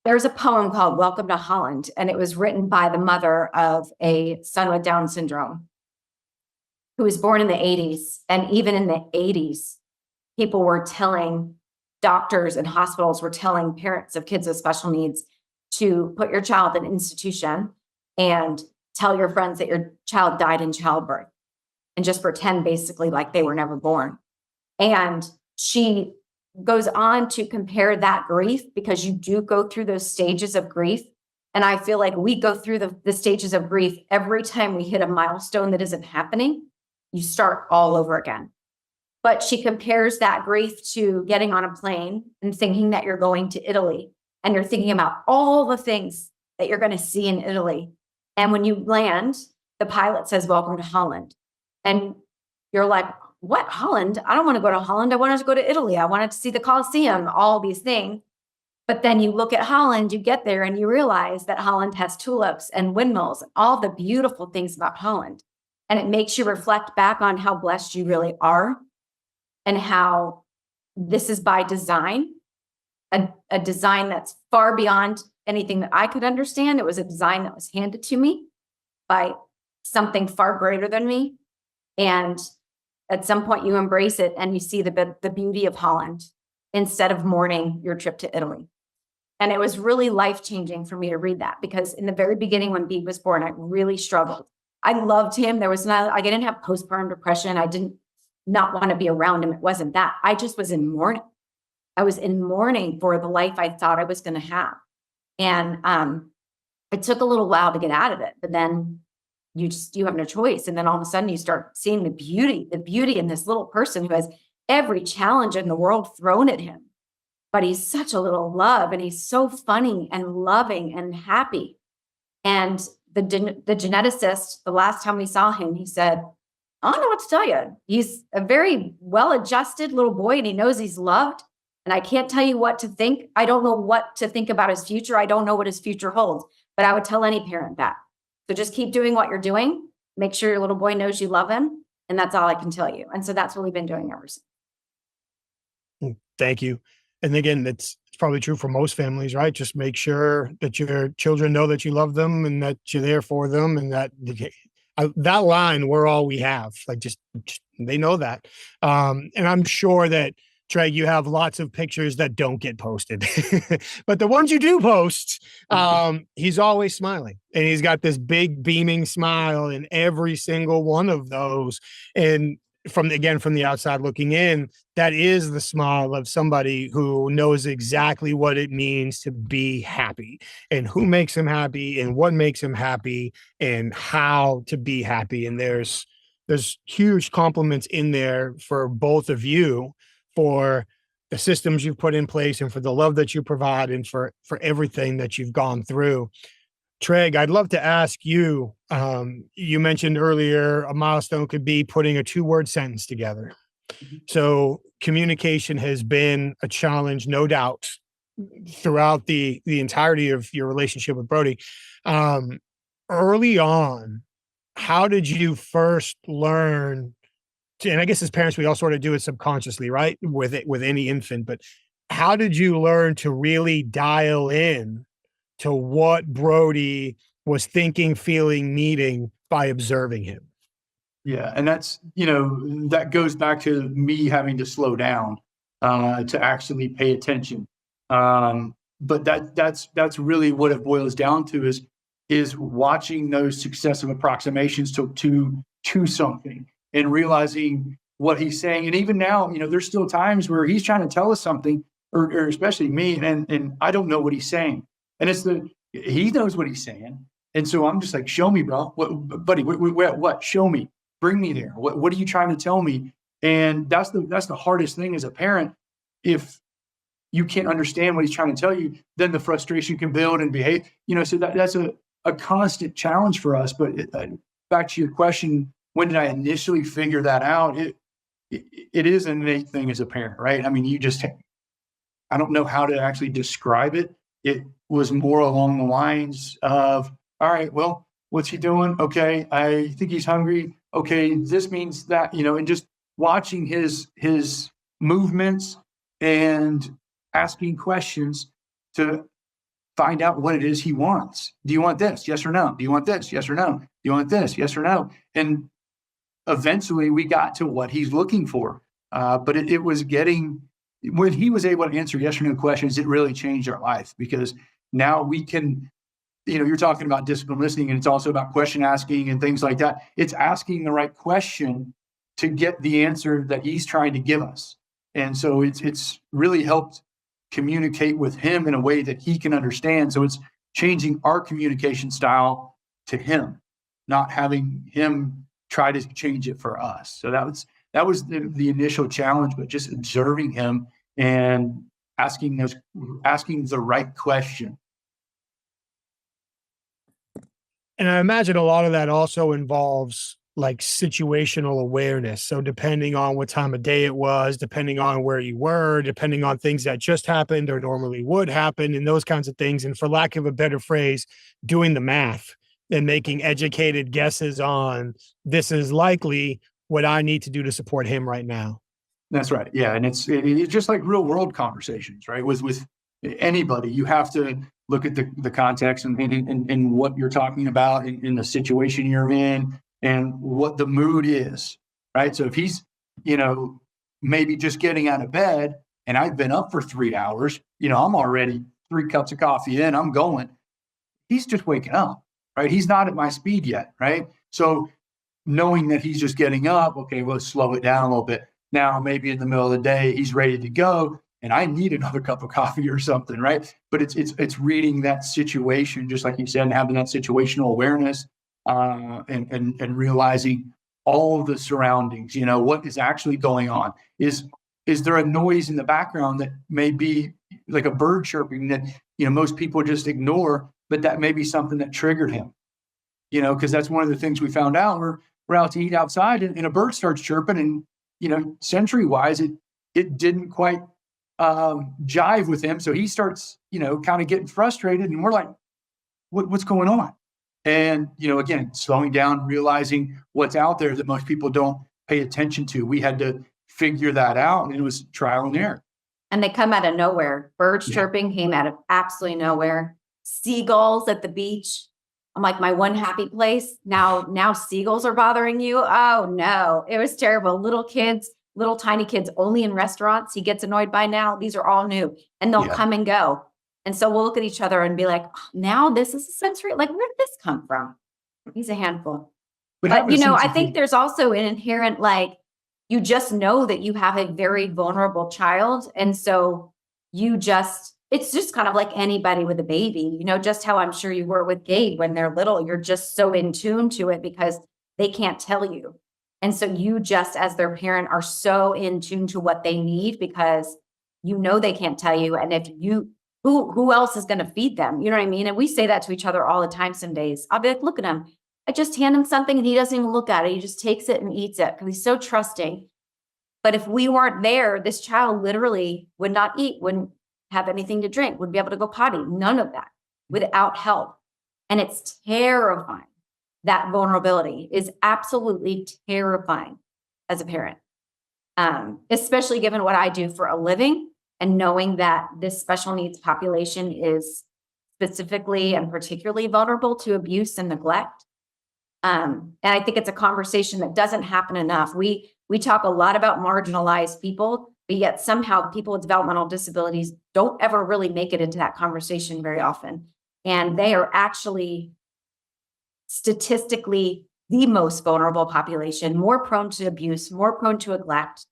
There's a poem called Welcome to Holland, and it was written by the mother of a son with Down syndrome who was born in the 80s. And even in the 80s, people were telling doctors and hospitals were telling parents of kids with special needs to put your child in an institution and tell your friends that your child died in childbirth and just pretend basically like they were never born. And she goes on to compare that grief, because you do go through those stages of grief. And I feel like we go through the stages of grief every time we hit a milestone that isn't happening. You start all over again. But she compares that grief to getting on a plane and thinking that you're going to Italy and you're thinking about all the things that you're going to see in Italy. And when you land, the pilot says, "Welcome to Holland." And you're like, "What, Holland? I don't want to go to Holland. I wanted to go to Italy. I wanted to see the Colosseum, all these things." But then you look at Holland, you get there and you realize that Holland has tulips and windmills, all the beautiful things about Holland. And it makes you reflect back on how blessed you really are and how this is by design, a design that's far beyond anything that I could understand. It was a design that was handed to me by something far greater than me. And at some point you embrace it and you see the beauty of Holland instead of mourning your trip to Italy. And it was really life-changing for me to read that, because in the very beginning when Bede was born, I really struggled. I loved him. I didn't have postpartum depression. I didn't not want to be around him. It wasn't that. I just was in mourning. I was in mourning for the life I thought I was going to have. And it took a little while to get out of it, but then you have no choice. And then all of a sudden you start seeing the beauty in this little person who has every challenge in the world thrown at him. But he's such a little love, and he's so funny and loving and happy. And the geneticist, the last time we saw him, he said, "I don't know what to tell you. He's a very well-adjusted little boy and he knows he's loved. And I can't tell you what to think. I don't know what to think about his future. I don't know what his future holds." But I would tell any parent that. So just keep doing what you're doing. Make sure your little boy knows you love him. And that's all I can tell you. And so that's what we've been doing ever since. Thank you. And again, it's probably true for most families, right? Just make sure that your children know that you love them and that you're there for them, and that that line, "we're all we have," like just they know that. And I'm sure that, Trey, you have lots of pictures that don't get posted, but the ones you do post, he's always smiling, and he's got this big beaming smile in every single one of those. And from the outside looking in, that is the smile of somebody who knows exactly what it means to be happy, and who makes him happy, and what makes him happy, and how to be happy. And there's huge compliments in there for both of you, for the systems you've put in place, and for the love that you provide, and for everything that you've gone through. Trey, I'd love to ask you, you mentioned earlier a milestone could be putting a 2-word sentence together. So communication has been a challenge, no doubt, throughout the entirety of your relationship with Brody. Early on, how did you first learn to, and I guess as parents, we all sort of do it subconsciously, right? With any infant, but how did you learn to really dial in to what Brody was thinking, feeling, needing by observing him? Yeah. And that's, that goes back to me having to slow down to actually pay attention. But that's really what it boils down to, is watching those successive approximations to something and realizing what he's saying. And even now, there's still times where he's trying to tell us something, or especially me, and I don't know what he's saying. And he knows what he's saying. And so I'm just like, "Show me, bro. Buddy, what? Show me. Bring me there. What are you trying to tell me?" And that's the hardest thing as a parent. If you can't understand what he's trying to tell you, then the frustration can build and behave. So that's a constant challenge for us. But back to your question, when did I initially figure that out? It is an innate thing as a parent, right? I mean, I don't know how to actually describe it. It was more along the lines of, all right, well, what's he doing? Okay, I think he's hungry. Okay, this means that, and just watching his movements and asking questions to find out what it is he wants. Do you want this? Yes or no? Do you want this? Yes or no? Do you want this? Yes or no? And eventually we got to what he's looking for. But it was getting, when he was able to answer yes or no questions, it really changed our life, because now we can, you're talking about discipline listening, and it's also about question asking and things like that. It's asking the right question to get the answer that he's trying to give us. And so it's really helped communicate with him in a way that he can understand. So it's changing our communication style to him, not having him try to change it for us. So that was the initial challenge, but just observing him and asking the right question. And I imagine a lot of that also involves like situational awareness. So depending on what time of day it was, depending on where you were, depending on things that just happened or normally would happen, and those kinds of things. And for lack of a better phrase, doing the math and making educated guesses on this is likely what I need to do to support him right now. That's right. Yeah. And it's just like real world conversations, right? With anybody, you have to look at the context and what you're talking about in the situation you're in and what the mood is, right? So if he's, maybe just getting out of bed and I've been up for 3 hours, I'm already 3 cups of coffee in, I'm going, he's just waking up, right? He's not at my speed yet, right? So knowing that he's just getting up, okay, well, let's slow it down a little bit. Now, maybe in the middle of the day, he's ready to go and I need another cup of coffee or something, right? But it's reading that situation, just like you said, and having that situational awareness, and realizing all of the surroundings, what is actually going on. Is there a noise in the background that may be like a bird chirping that, most people just ignore, but that may be something that triggered him, because that's one of the things we found out. We're out to eat outside and a bird starts chirping, and sensory wise, it didn't quite jive with him. So he starts, kind of getting frustrated, and we're like, what's going on? And, again, slowing down, realizing what's out there that most people don't pay attention to. We had to figure that out, and it was trial and error. And they come out of nowhere. Birds chirping came out of absolutely nowhere. Seagulls at the beach. I'm like, my one happy place. Now seagulls are bothering you. Oh no, it was terrible. Little kids, little tiny kids only in restaurants. He gets annoyed by now. These are all new, and they'll come and go. And so we'll look at each other and be like, oh, now this is a sensory, like, where did this come from? He's a handful. But I think there's also an inherent, like, you just know that you have a very vulnerable child. And so it's just kind of like anybody with a baby, just how I'm sure you were with Gabe when they're little, you're just so in tune to it because they can't tell you. And so you just, as their parent, are so in tune to what they need because they can't tell you. And if who else is going to feed them? You know what I mean? And we say that to each other all the time. Some days I'll be like, look at him. I just hand him something and he doesn't even look at it. He just takes it and eats it because he's so trusting. But if we weren't there, this child literally would not eat, wouldn't have anything to drink, wouldn't be able to go potty. None of that without help. And it's terrifying. That vulnerability is absolutely terrifying as a parent, especially given what I do for a living. And knowing that this special needs population is specifically and particularly vulnerable to abuse and neglect. And I think it's a conversation that doesn't happen enough. We talk a lot about marginalized people, but yet somehow people with developmental disabilities don't ever really make it into that conversation very often. And they are actually statistically the most vulnerable population, more prone to abuse, more prone to neglect,